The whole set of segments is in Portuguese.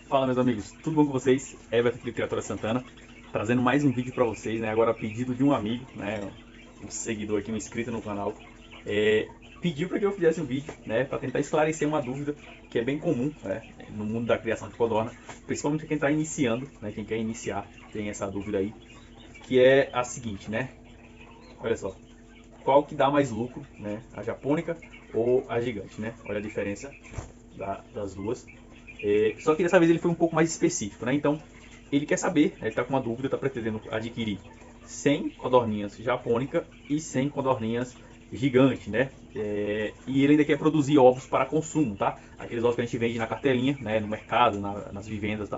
Fala, meus amigos, tudo bom com vocês? Everton aqui do Criatura Santana, trazendo mais um vídeo para vocês, né? Agora a pedido de um amigo, né? Um seguidor aqui, um inscrito no canal, é, pediu para que eu fizesse um vídeo, né? Para tentar esclarecer uma dúvida que é bem comum, né? No mundo da criação de codorna, principalmente quem está iniciando, né? Quem quer iniciar tem essa dúvida aí, que é a seguinte, né? Olha só, qual que dá mais lucro, né? A japônica ou a gigante, né? Olha a diferença das duas. Só que dessa vez ele foi um pouco mais específico, né? Então, ele quer saber, né? Ele está com uma dúvida, está pretendendo adquirir 100 codorninhas japônica e 100 codorninhas gigante, né? E ele ainda quer produzir ovos para consumo, tá? Aqueles ovos que a gente vende na cartelinha, né? No mercado, nas vivendas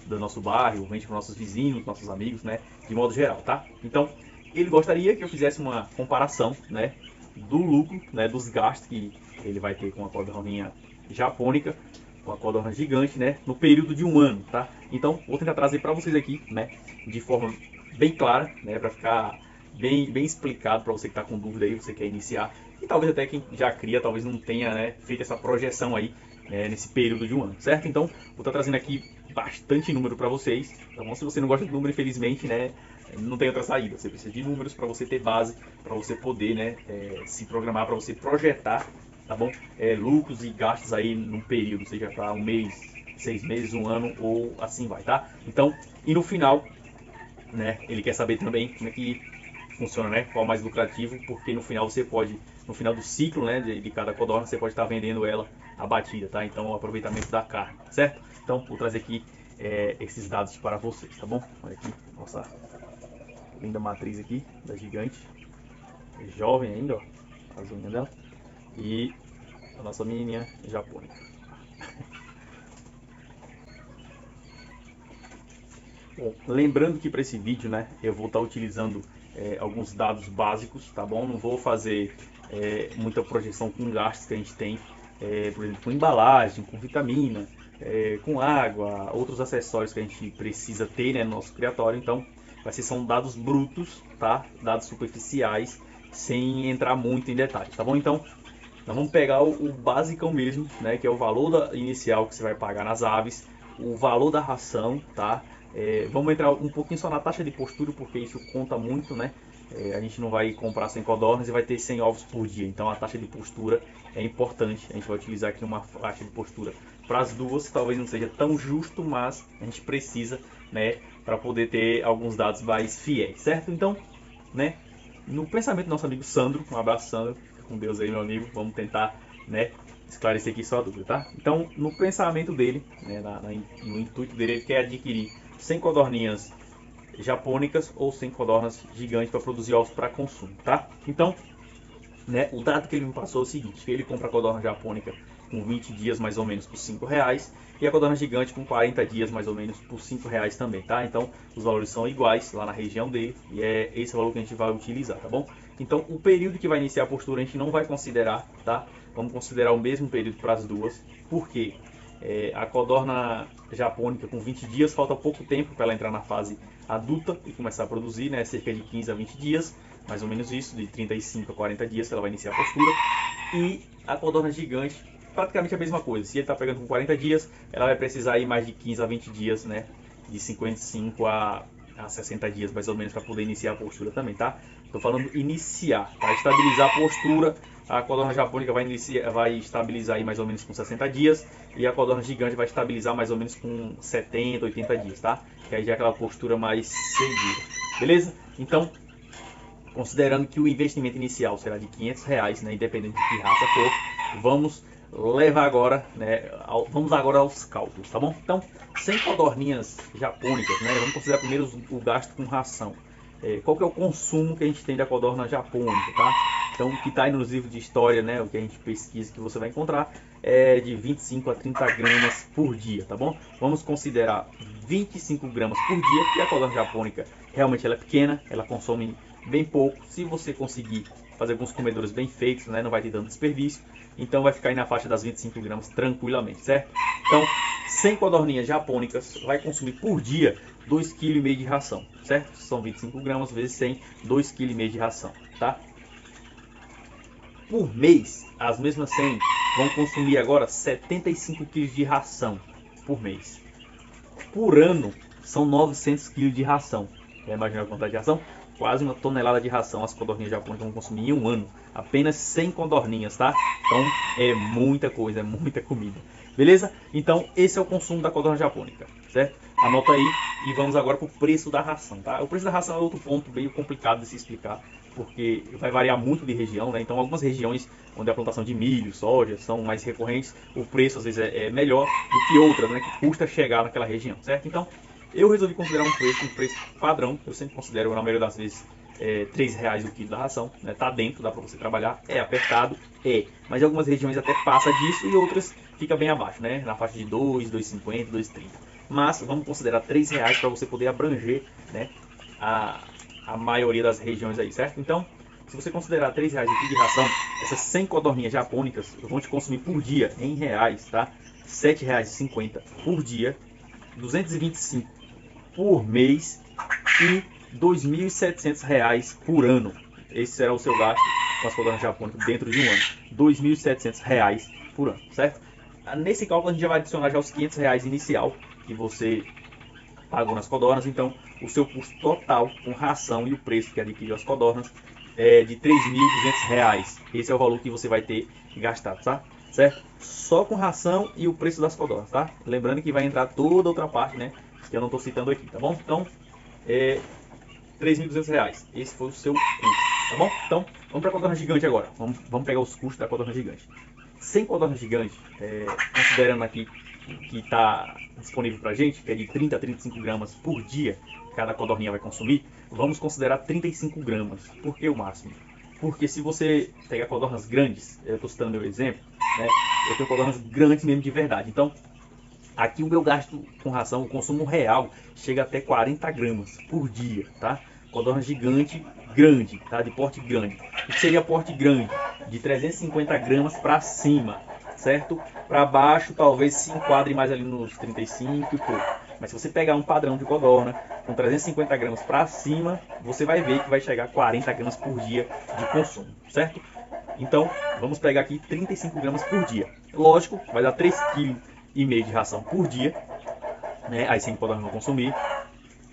do nosso bairro, vende para nossos vizinhos, nossos amigos, né? De modo geral, tá? Então, ele gostaria que eu fizesse uma comparação, né? Do lucro, né? Dos gastos que ele vai ter com a codorninha japônica, com a codorna gigante, né, no período de um ano, tá? Então, vou tentar trazer para vocês aqui, né, de forma bem clara, né, para ficar bem explicado para você que está com dúvida aí, você quer iniciar, e talvez até quem já cria, talvez não tenha, né, feito essa projeção aí, nesse período de um ano, certo? Então, vou estar trazendo aqui bastante número para vocês, tá bom? Se você não gosta de número, infelizmente, né, não tem outra saída. Você precisa de números para você ter base, para você poder, né, se programar, para você projetar, tá bom? Lucros e gastos aí num período, seja para um mês, 6 meses, um ano ou assim vai, tá? Então, e no final, né, ele quer saber também como é que funciona, né? Qual é mais lucrativo, porque no final você pode, no final do ciclo, né, de cada codorna, você pode estar vendendo ela abatida, tá? Então, o aproveitamento da carne, certo? Então, vou trazer aqui esses dados para vocês, tá bom? Olha aqui, nossa linda matriz aqui da gigante, jovem ainda, ó, as unhas dela, e a nossa menininha japônica. Bom, lembrando que para esse vídeo, né, eu vou estar utilizando alguns dados básicos, tá bom? Não vou fazer muita projeção com gastos que a gente tem, por exemplo, com embalagem, com vitamina, com água, outros acessórios que a gente precisa ter, né, no nosso criatório. Então, são dados brutos, tá? Dados superficiais, sem entrar muito em detalhes, tá bom? Então, nós vamos pegar o basicão mesmo, né, que é o valor inicial que você vai pagar nas aves, o valor da ração, tá? Vamos entrar um pouquinho só na taxa de postura, porque isso conta muito, né? A gente não vai comprar 100 codornas e vai ter 100 ovos por dia, então a taxa de postura é importante. A gente vai utilizar aqui uma taxa de postura para as duas, talvez não seja tão justo, mas a gente precisa, né, para poder ter alguns dados mais fiéis, certo? Então, né, no pensamento do nosso amigo Sandro, um abraço, Sandro, com Deus aí, meu amigo, vamos tentar, né, esclarecer aqui sua dúvida, tá? Então, no pensamento dele, né, no intuito dele, ele quer adquirir 100 codorninhas japônicas ou 100 codornas gigantes para produzir ovos para consumo, tá? Então, né, o dado que ele me passou é o seguinte, que ele compra a codorna japônica com 20 dias mais ou menos por R$ 5 e a codorna gigante com 40 dias mais ou menos por R$ 5 também, tá? Então os valores são iguais lá na região dele e é esse o valor que a gente vai utilizar, tá bom? Então o período que vai iniciar a postura a gente não vai considerar, tá? Vamos considerar o mesmo período para as duas, porque a codorna japônica com 20 dias falta pouco tempo para ela entrar na fase adulta e começar a produzir, né? Cerca de 15 a 20 dias, mais ou menos isso, de 35 a 40 dias que ela vai iniciar a postura. E a codorna gigante, praticamente a mesma coisa. Se ele está pegando com 40 dias, ela vai precisar ir mais de 15 a 20 dias, né? De 55 a 60 dias mais ou menos para poder iniciar a postura também, tá? Estou falando iniciar, para estabilizar a postura. A codorna japônica vai estabilizar aí mais ou menos com 60 dias e a codorna gigante vai estabilizar mais ou menos com 70, 80 dias, tá? Que aí já é aquela postura mais segura, beleza? Então, considerando que o investimento inicial será de R$ 500, né, independente de que raça for, vamos agora aos cálculos, tá bom? Então, 100 codorninhas japônicas, né, vamos considerar primeiro o gasto com ração. Qual que é o consumo que a gente tem da codorna japônica, tá? Então, o que está aí nos livros de história, né, o que a gente pesquisa que você vai encontrar é de 25 a 30 gramas por dia, tá bom? Vamos considerar 25 gramas por dia, porque a codorna japônica realmente ela é pequena, ela consome bem pouco. Se você conseguir fazer alguns comedores bem feitos, né, não vai ter tanto desperdício. Então vai ficar aí na faixa das 25 gramas tranquilamente, certo? Então, 100 codorninhas japônicas vai consumir por dia 2,5 kg de ração, certo? São 25 gramas vezes 100, 2,5 kg de ração, tá? Por mês, as mesmas 100 vão consumir agora 75 kg de ração por mês. Por ano, são 900 kg de ração. Já imaginou a quantidade de ração? Quase uma tonelada de ração as codorninhas japonesas vão consumir em um ano. Apenas 100 codorninhas, tá? Então é muita coisa, é muita comida. Beleza? Então esse é o consumo da codorna japônica, certo? Anota aí e vamos agora para o preço da ração, tá? O preço da ração é outro ponto meio complicado de se explicar, porque vai variar muito de região, né? Então algumas regiões onde a plantação de milho, soja são mais recorrentes, o preço às vezes é melhor do que outras, né? Que custa chegar naquela região, certo? Então eu resolvi considerar um preço padrão. Eu sempre considero, na maioria das vezes, R$ 3 o quilo da ração, né? Tá dentro, dá para você trabalhar, é apertado, mas em algumas regiões até passa disso e outras fica bem abaixo, né? Na faixa de 2, 2,50, 2,30. Mas vamos considerar R$ 3 para você poder abranger, né, a maioria das regiões aí, certo? Então, se você considerar R$ 3 o quilo de ração, essas 100 codorninhas japônicas vão te consumir por dia em reais, tá? R$ 7,50 por dia, 225 por mês e R$ 2.700 por ano. Esse será o seu gasto com as codornas japônicas dentro de um ano. R$ 2.700 por ano, certo? Nesse cálculo a gente já vai adicionar já os R$ 500 inicial que você pagou nas codornas. Então o seu custo total com ração e o preço que adquiriu as codornas é de R$ 3.200. Esse é o valor que você vai ter gastado, tá? Certo? Só com ração e o preço das codornas, tá? Lembrando que vai entrar toda outra parte, né, que eu não estou citando aqui, tá bom? Então, R$ 3.200. Esse foi o seu custo, tá bom? Então, vamos para a codorna gigante agora. Vamos pegar os custos da codorna gigante. 100 codornas gigantes, considerando aqui que está disponível para a gente, que é de 30 a 35 gramas por dia, cada codorninha vai consumir, vamos considerar 35 gramas. Por que o máximo? Porque se você pegar codornas grandes, eu estou citando meu exemplo, né, eu tenho codornas grandes mesmo de verdade. Então, aqui o meu gasto com ração, o consumo real, chega até 40 gramas por dia, tá? Codorna gigante, grande, tá? De porte grande. O que seria porte grande? De 350 gramas para cima, certo? Para baixo, talvez se enquadre mais ali nos 35 e pouco. Mas se você pegar um padrão de codorna com 350 gramas para cima, você vai ver que vai chegar a 40 gramas por dia de consumo, certo? Então, vamos pegar aqui 35 gramas por dia. Lógico, vai dar 3,5 kg de ração por dia, né? Aí 100 codornas vão consumir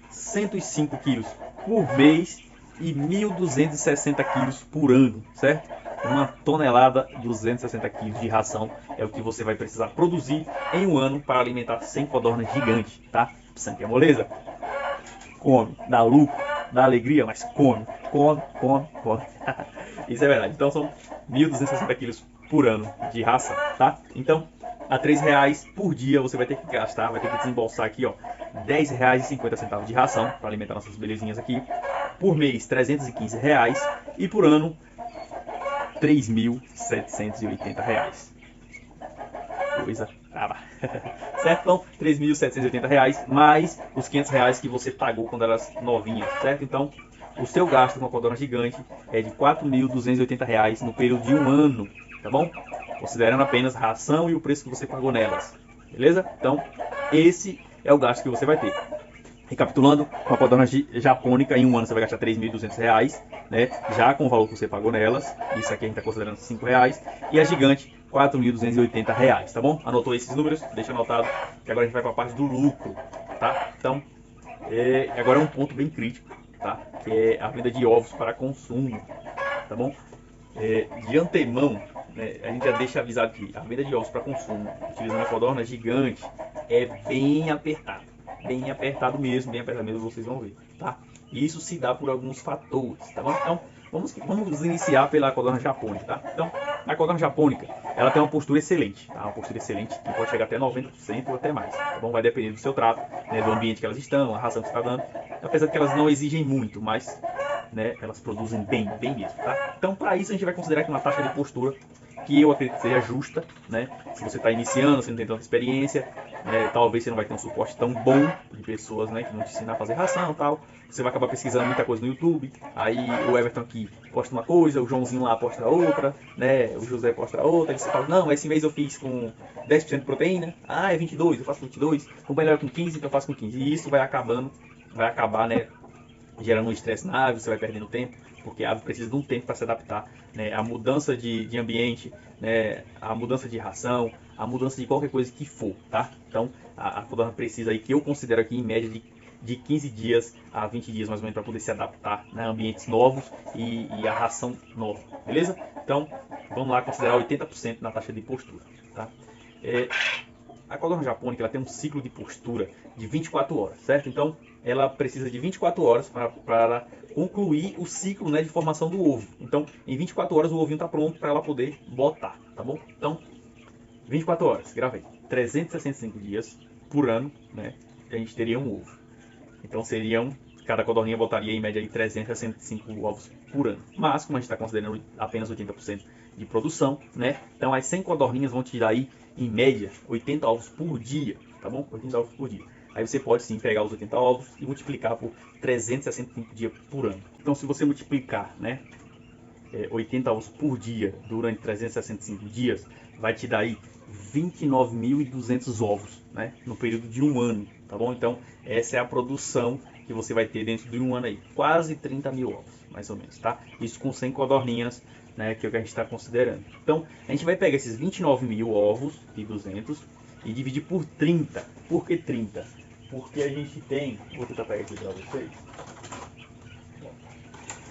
105 quilos por mês e 1.260 quilos por ano, certo? Uma tonelada e 260 quilos de ração é o que você vai precisar produzir em um ano para alimentar 100 codornas gigantes, tá? Sangue é moleza? Come, dá lucro, dá alegria, mas come. Isso é verdade. Então são 1.260 quilos por ano de ração, tá? Então, a R$ 3 por dia você vai ter que gastar, vai ter que desembolsar aqui, ó, R$ 10,50 de ração para alimentar nossas belezinhas aqui. Por mês, R$ 315 e por ano, R$ 3.780. Coisa brava. Certo? Então, R$ 3.780 mais os R$ 500 que você pagou quando elas novinhas, certo? Então, o seu gasto com a codorna gigante é de R$ 4.280 no período de um ano, tá bom? Considerando apenas ração e o preço que você pagou nelas, beleza? Então, esse é o gasto que você vai ter. Recapitulando, com a codorna japônica, em um ano você vai gastar R$ 3.200, né? Já com o valor que você pagou nelas. Isso aqui a gente está considerando R$ 5. E a gigante, R$ 4.280, tá bom? Anotou esses números? Deixa anotado, que agora a gente vai para a parte do lucro, tá? Então, agora é um ponto bem crítico, tá? Que é a venda de ovos para consumo, tá bom? De antemão, né, a gente já deixa avisado que a venda de ovos para consumo, utilizando a codorna gigante, é bem apertado. Bem apertado mesmo, vocês vão ver, tá? E isso se dá por alguns fatores, tá bom? Então, vamos iniciar pela codorna japônica, tá? Então, a codorna japônica, ela tem uma postura excelente, tá? Uma postura excelente que pode chegar até 90% ou até mais, tá bom? Vai depender do seu trato, né, do ambiente que elas estão, a ração que você está dando. Apesar de que elas não exigem muito, mas, né, elas produzem bem mesmo, tá? Então, para isso, a gente vai considerar aqui uma taxa de postura que eu acredito que seja justa, né? Se você está iniciando, você não tem tanta experiência, talvez você não vai ter um suporte tão bom de pessoas, né, que vão te ensinar a fazer ração e tal. Você vai acabar pesquisando muita coisa no YouTube, aí o Everton aqui posta uma coisa, o Joãozinho lá posta outra, né, o José posta outra, aí você fala, não, esse mês eu fiz com 10% de proteína, é 22, eu faço 22, o melhor com 15, então eu faço com 15. E isso vai acabar, né, gerando um estresse na ave, você vai perdendo tempo, porque a ave precisa de um tempo para se adaptar, né, a mudança de ambiente, né, a mudança de ração, a mudança de qualquer coisa que for, tá? Então, a codorna precisa aí, que eu considero aqui em média de 15 dias a 20 dias mais ou menos para poder se adaptar, né, a ambientes novos e a ração nova, beleza? Então, vamos lá considerar 80% na taxa de postura, tá? A codorna japônica ela tem um ciclo de postura de 24 horas, certo? Então, ela precisa de 24 horas para concluir o ciclo, né, de formação do ovo. Então, em 24 horas o ovinho está pronto para ela poder botar, tá bom? Então, 24 horas, gravei. 365 dias por ano, né, a gente teria um ovo. Então, cada codorninha botaria em média de 365 ovos por ano. Mas, como a gente está considerando apenas 80% de produção, né, então as 100 codorninhas vão te dar aí, em média, 80 ovos por dia, tá bom? 80 ovos por dia. Aí você pode sim pegar os 80 ovos e multiplicar por 365 dias por ano. Então, se você multiplicar, né, 80 ovos por dia durante 365 dias, vai te dar aí 29.200 ovos, né, no período de um ano, tá bom? Então, essa é a produção que você vai ter dentro de um ano aí, quase 30 mil ovos, mais ou menos, tá? Isso com 100 codorninhas, né, que é o que a gente está considerando. Então, a gente vai pegar esses 29 mil ovos e 200 e dividir por 30. Por que 30? Porque a gente tem, vou tentar pegar aqui para vocês.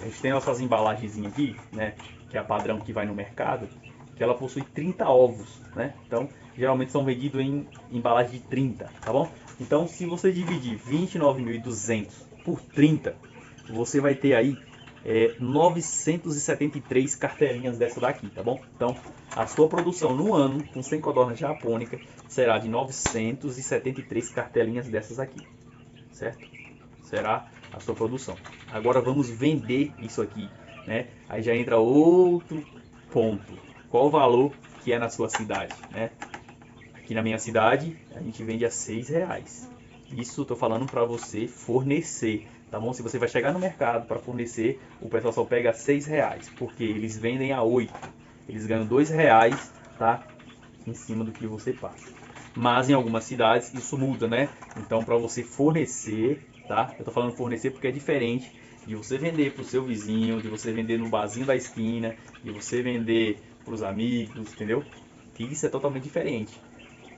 A gente tem nossas embalagens aqui, né, que é a padrão que vai no mercado, que ela possui 30 ovos, né? Então, geralmente são vendidos em embalagem de 30, tá bom? Então, se você dividir 29.200 por 30, você vai ter aí 973 cartelinhas dessa daqui, tá bom? Então, a sua produção no ano, com 100 codornas japônica, será de 973 cartelinhas dessas aqui, certo? Será a sua produção. Agora vamos vender isso aqui, né? Aí já entra outro ponto. Qual o valor que é na sua cidade, né? Aqui na minha cidade, a gente vende a R$6. Isso eu tô falando para você fornecer, tá bom? Se você vai chegar no mercado para fornecer, o pessoal só pega R$6, porque eles vendem a 8. Eles ganham R$2, tá? Em cima do que você passa. Mas em algumas cidades isso muda, né? Então, para você fornecer, tá? Eu tô falando fornecer porque é diferente de você vender para o seu vizinho, de você vender no barzinho da esquina, de você vender para os amigos, entendeu? Isso é totalmente diferente.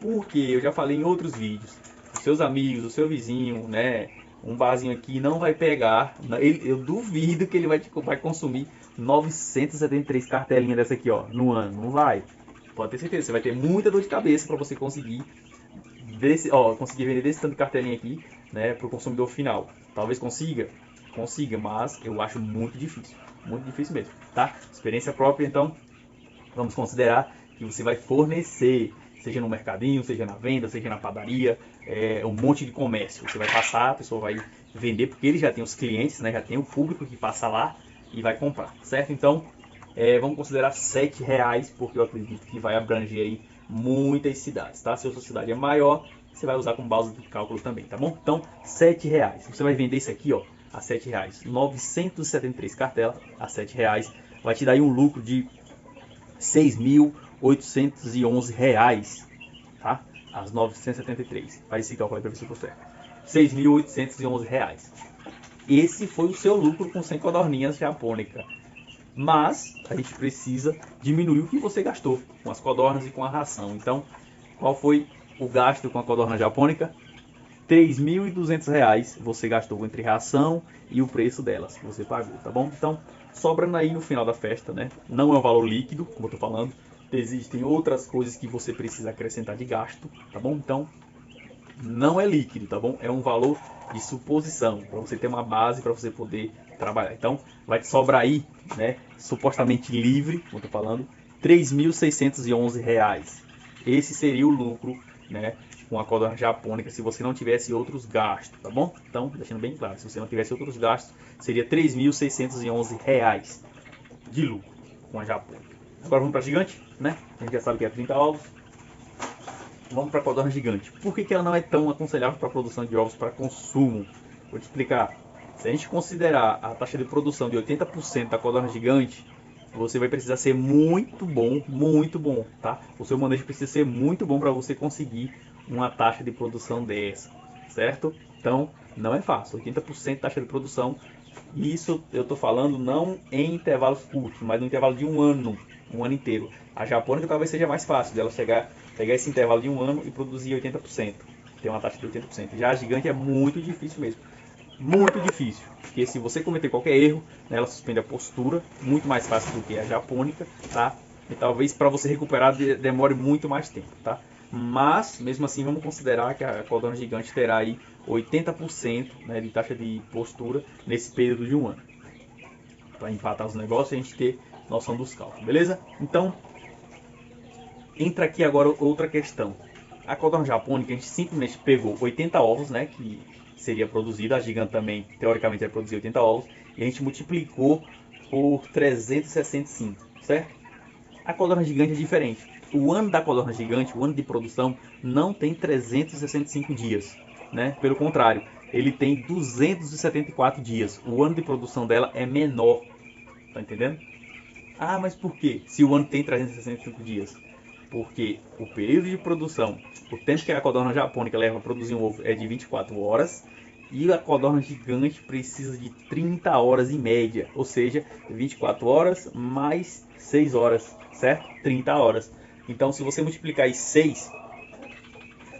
Porque eu já falei em outros vídeos, os seus amigos, o seu vizinho, né? Um barzinho aqui não vai pegar, eu duvido que ele vai consumir 973 cartelinhas dessa aqui, ó, no ano. Não vai. Pode ter certeza, você vai ter muita dor de cabeça para você conseguir vender desse tanto de cartelinha aqui, né, para o consumidor final. Talvez consiga, mas eu acho muito difícil mesmo, tá? Experiência própria, então vamos considerar que você vai fornecer, seja no mercadinho, seja na venda, seja na padaria, um monte de comércio. Você vai passar, a pessoa vai vender, porque ele já tem os clientes, né, já tem o público que passa lá e vai comprar, certo? Então, vamos considerar R$7, porque eu acredito que vai abranger aí muitas cidades, tá? Se a sua cidade é maior, você vai usar como base de cálculo também, tá bom? Então, R$7. Você vai vender isso aqui, ó, a R$7. 973 cartelas a R$7. Vai te dar aí um lucro de R$6.811, tá? As 973. Faz esse cálculo aí para ver se eu tô certo. R$6.811. Esse foi o seu lucro com 100 codorninhas japônicas. Mas a gente precisa diminuir o que você gastou com as codornas e com a ração. Então, qual foi o gasto com a codorna japônica? R$3.200 você gastou entre ração e o preço delas que você pagou, tá bom? Então, sobrando aí no final da festa, né? Não é um valor líquido, como eu tô falando. Existem outras coisas que você precisa acrescentar de gasto, tá bom? Então, não é líquido, tá bom? É um valor de suposição, para você ter uma base para você poder trabalhar. Então, vai te sobrar aí, né, supostamente livre, como eu tô falando, R$3.611. Esse seria o lucro, né, com a codorna japônica, se você não tivesse outros gastos, tá bom? Então, deixando bem claro, se você não tivesse outros gastos, seria R$3.611 de lucro com a japônica. Agora vamos para a gigante, né? A gente já sabe que é 30 ovos. Vamos para a codorna gigante. Por que ela não é tão aconselhável para a produção de ovos para consumo? Vou te explicar. Se a gente considerar a taxa de produção de 80% da codorna gigante, você vai precisar ser muito bom, tá? O seu manejo precisa ser muito bom para você conseguir uma taxa de produção dessa, certo? Então, não é fácil. 80% taxa de produção. Isso eu estou falando não em intervalos curtos, mas no intervalo de um ano inteiro. A japônica talvez seja mais fácil dela chegar pegar esse intervalo de um ano e produzir 80%. Tem uma taxa de 80%. Já a gigante é muito difícil mesmo. Muito difícil. Porque se você cometer qualquer erro, né, ela suspende a postura. Muito mais fácil do que a japônica, tá? E talvez para você recuperar demore muito mais tempo, tá? Mas, mesmo assim, vamos considerar que a codorna gigante terá aí 80%, né, de taxa de postura nesse período de um ano. Para empatar os negócios e a gente ter noção dos cálculos, beleza? Então, entra aqui agora outra questão. A codorna japônica, a gente simplesmente pegou 80 ovos, né, que seria produzida, a gigante também, teoricamente, vai produzir 80 ovos, e a gente multiplicou por 365, certo? A codorna gigante é diferente. O ano da codorna gigante, o ano de produção, não tem 365 dias, né? Pelo contrário, ele tem 274 dias. O ano de produção dela é menor, tá entendendo? Ah, mas por quê? Se o ano tem 365 dias? Porque o período de produção, o tempo que a codorna japônica leva a produzir um ovo é de 24 horas e a codorna gigante precisa de 30 horas em média, ou seja, 24 horas mais 6 horas, certo? 30 horas. Então, se você multiplicar aí 6,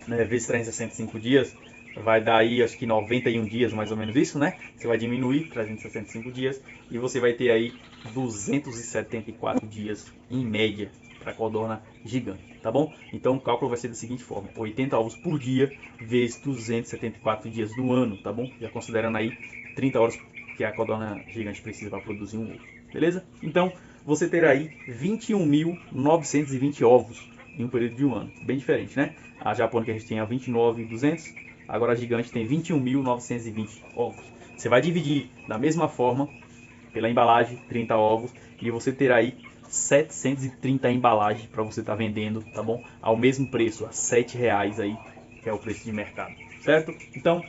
né, vezes 365 dias, vai dar aí acho que 91 dias, mais ou menos isso, né? Você vai diminuir 365 dias e você vai ter aí 274 dias em média para a codorna gigante, tá bom? Então o cálculo vai ser da seguinte forma: 80 ovos por dia vezes 274 dias do ano, tá bom? Já considerando aí 30 horas que a codorna gigante precisa para produzir um ovo, beleza? Então você terá aí 21.920 ovos em um período de um ano, bem diferente, né? A japônica a gente tem a 29.200, agora a gigante tem 21.920 ovos. Você vai dividir da mesma forma pela embalagem, 30 ovos, e você terá aí 730 embalagens para você estar vendendo, tá bom? Ao mesmo preço, a R$7 aí, que é o preço de mercado, certo? Então,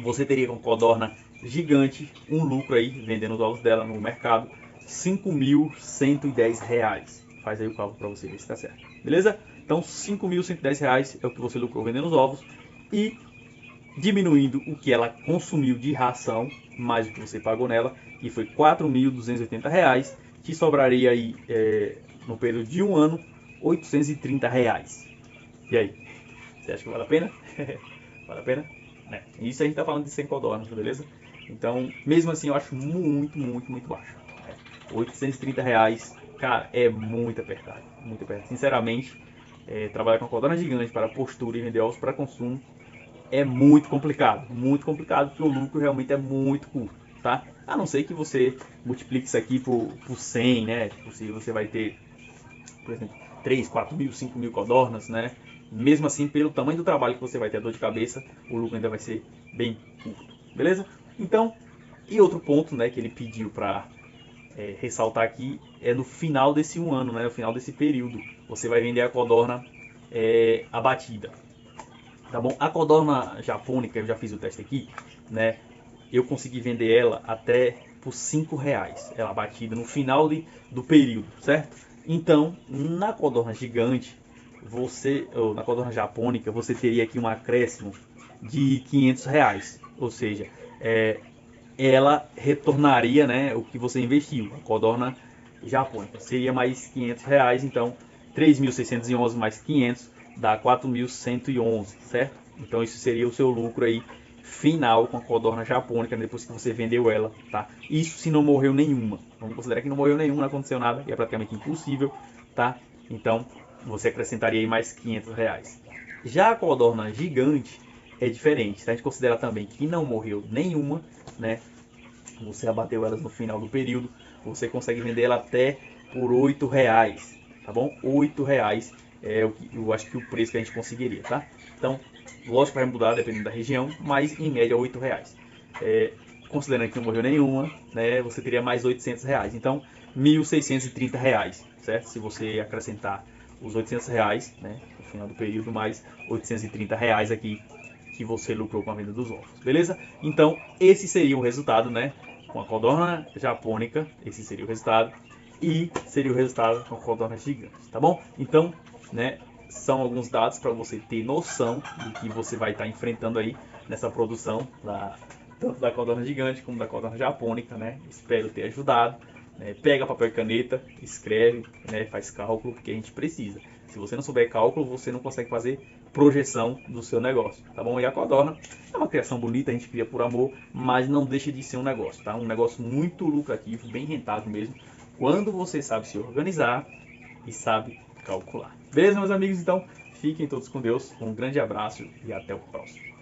você teria com codorna gigante um lucro aí, vendendo os ovos dela no mercado, R$5.110. Faz aí o cálculo para você ver se está certo, beleza? Então, R$5.110 é o que você lucrou vendendo os ovos e diminuindo o que ela consumiu de ração, mais o que você pagou nela, que foi R$4.280, te sobraria aí, no período de um ano, R$830. E aí, você acha que vale a pena? Vale a pena? Né? Isso a gente está falando de 100 codornas, beleza? Então, mesmo assim, eu acho muito, muito, muito baixo. R$830, cara, é muito apertado, muito apertado. Sinceramente, trabalhar com codorna gigante para postura e vender ovos para consumo é muito complicado, porque o lucro realmente é muito curto, tá? A não ser que você multiplique isso aqui por 100, né? Tipo, se você vai ter, por exemplo, 3, 4 mil, 5 mil codornas, né? Mesmo assim, pelo tamanho do trabalho que você vai ter, a dor de cabeça, o lucro ainda vai ser bem curto, beleza? Então, e outro ponto, né, que ele pediu para ressaltar aqui é no final desse um ano, né? No final desse período, você vai vender a codorna abatida. Tá bom? A codorna japônica, eu já fiz o teste aqui, né? Eu consegui vender ela até por R$5, ela batida no final do período, certo? Então, na codorna gigante, ou na codorna japônica, você teria aqui um acréscimo de R$500, ou seja, ela retornaria, né, o que você investiu. A codorna japônica seria mais R$500, então 3.611 mais 500 dá 4.111, certo? Então isso seria o seu lucro aí final com a codorna japônica depois que você vendeu ela, tá? Isso se não morreu nenhuma. Vamos considerar que não morreu nenhuma, não aconteceu nada, que é praticamente impossível, tá? Então você acrescentaria aí mais R$500. Já a codorna gigante é diferente, tá? A gente considera também que não morreu nenhuma, né? Você abateu elas no final do período, você consegue vender ela até por R$8, tá bom? R$8 é o que eu acho que o preço que a gente conseguiria, tá? Então, lógico que vai mudar dependendo da região, mas em média R$8. Considerando que não morreu nenhuma, né, você teria mais R$800. Então, R$1.630, certo? Se você acrescentar os R$800, né, no final do período, mais R$830 aqui que você lucrou com a venda dos ovos, beleza? Então, esse seria o resultado, né? Com a codorna japônica, esse seria o resultado. E seria o resultado com a codorna gigante, tá bom? Então, né, são alguns dados para você ter noção do que você vai estar enfrentando aí nessa produção, tanto da codorna gigante como da codorna japônica, né? Espero ter ajudado. Pega papel e caneta, escreve, né, faz cálculo, porque a gente precisa. Se você não souber cálculo, você não consegue fazer projeção do seu negócio, tá bom? E a codorna é uma criação bonita, a gente cria por amor, mas não deixa de ser um negócio, tá? Um negócio muito lucrativo, bem rentável mesmo, quando você sabe se organizar e sabe calcular. Beleza, meus amigos? Então, fiquem todos com Deus, um grande abraço e até o próximo.